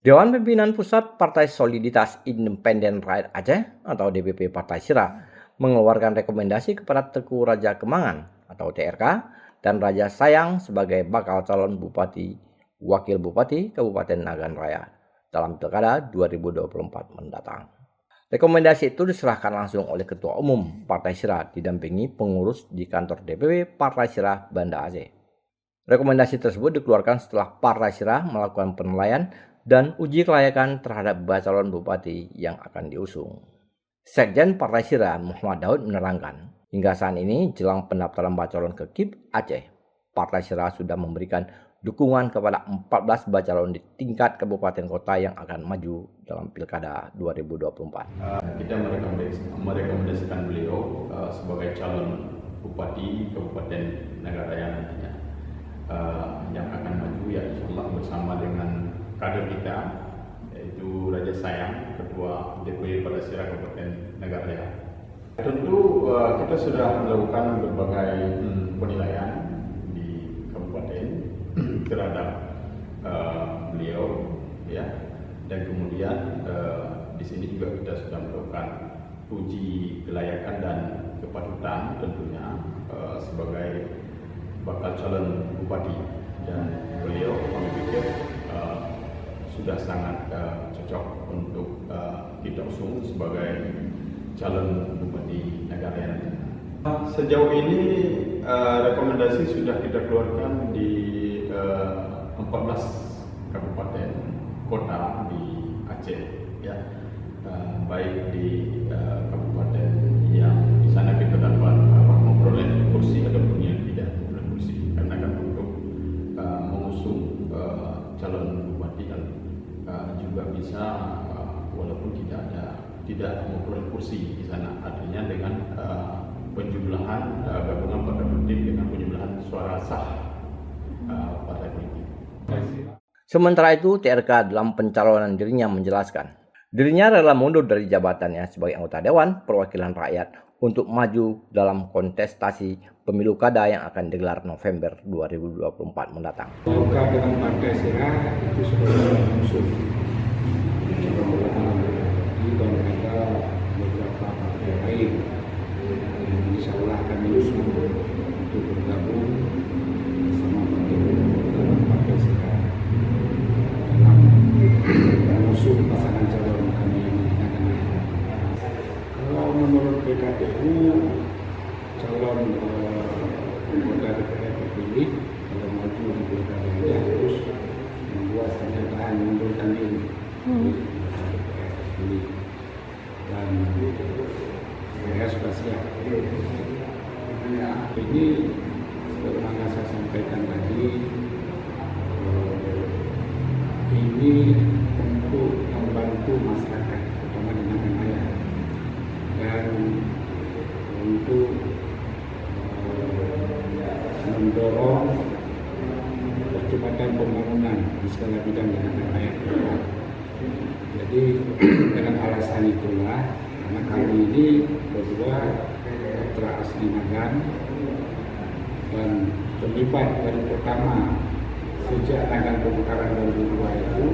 Dewan Pimpinan Pusat Partai Soliditas Independen Rakyat Aceh atau DPP Partai Sira mengeluarkan rekomendasi kepada Teuku Raja Kemangan atau TRK dan Raja Sayang sebagai bakal calon Bupati, Wakil Bupati Kabupaten Nagan Raya dalam Pilkada 2024 mendatang. Rekomendasi itu diserahkan langsung oleh Ketua Umum Partai Sira didampingi pengurus di kantor DPP Partai Sira Banda Aceh. Rekomendasi tersebut dikeluarkan setelah Partai Sira melakukan penilaian dan uji kelayakan terhadap calon bupati yang akan diusung. Sekjen Partai Sira Muhammad Daud menerangkan, hingga saat ini jelang pendaftaran calon ke KIP Aceh, Partai Sira sudah memberikan dukungan kepada 14 calon di tingkat kabupaten kota yang akan maju dalam Pilkada 2024. Kita merekomendasikan beliau sebagai calon bupati Kabupaten Nagan Raya nantinya yang akan maju, ya insyaallah bersama dengan kader kita, yaitu Raja Sayang, Ketua DPP Partai Sira Kabupaten Nagan Raya. Tentu kita sudah melakukan berbagai penilaian di kabupaten terhadap beliau, ya, dan kemudian di sini juga kita sudah melakukan uji kelayakan dan kepatutan tentunya sebagai bakal calon bupati, dan beliau kami pikir sudah sangat cocok untuk kita usung sebagai calon bupati Nagan Raya. Sejauh ini rekomendasi sudah kita keluarkan di 14 kabupaten kota di Aceh, ya, baik di kabupaten yang di sana kita dapat memperoleh kursi ataupun yang tidak memperoleh kursi, karena kan untuk mengusung calon bupati dan juga bisa walaupun tidak memperoleh kursi di sana, artinya dengan penjumlahan gabungan partai politik dengan penjumlahan suara sah partai politik. Sementara itu, TRK dalam pencalonan dirinya menjelaskan, dirinya rela mundur dari jabatannya sebagai anggota Dewan Perwakilan Rakyat untuk maju dalam kontestasi pemilu kada yang akan digelar November 2024 mendatang. Maka dengan Partai Sira itu sudah musuh. Dan ada beberapa partai lain yang insya Allah akan diusung untuk bergabung bersama dalam Partai Sira dalam mengusung pasangan calon kami yang akan ada. Kalau menurut PKPU, calon anggota DPR terpilih kalau maju di pilkada ini harus membuat pernyataan mengundurkan diri dan saya sudah siap. Ini sebagaimana saya sampaikan tadi, ini untuk membantu masyarakat, terutama di Nagan Raya, dan untuk mendorong percepatan pembangunan di segala bidang di Nagan Raya. Jadi dengan alasan itulah, karena kami ini berdua putra asli Nagan dan terlibat dari pertama sejak Nagan pemekaran 2002 itu,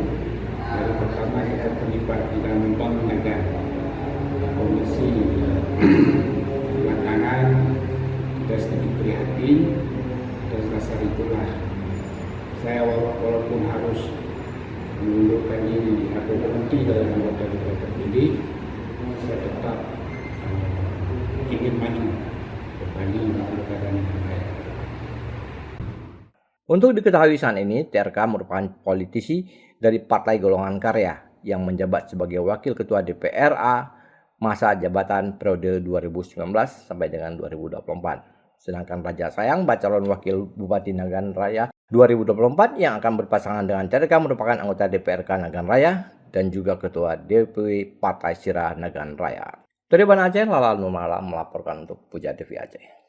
dari pertama kita terlibat di dalam membangun Nagan. Kondisi belakangan kita sedikit prihatin, dan dasar itulah saya walaupun harus mengundurkan diri atau berhenti dari anggota DPR terpilih, saya tetap ingin maju berbanding dengan pilkada Nagan Raya. Untuk diketahui saat ini, TRK merupakan politisi dari Partai Golongan Karya yang menjabat sebagai Wakil Ketua DPRA masa jabatan periode 2019 sampai dengan 2024. Sedangkan Raja Sayang, calon Wakil Bupati Nagan Raya 2024 yang akan berpasangan dengan TRK merupakan anggota DPRK Nagan Raya dan juga Ketua DPP Partai Sira Nagan Raya. Dari Banda Aceh, Lala Nurmala melaporkan untuk Puja TV Aceh.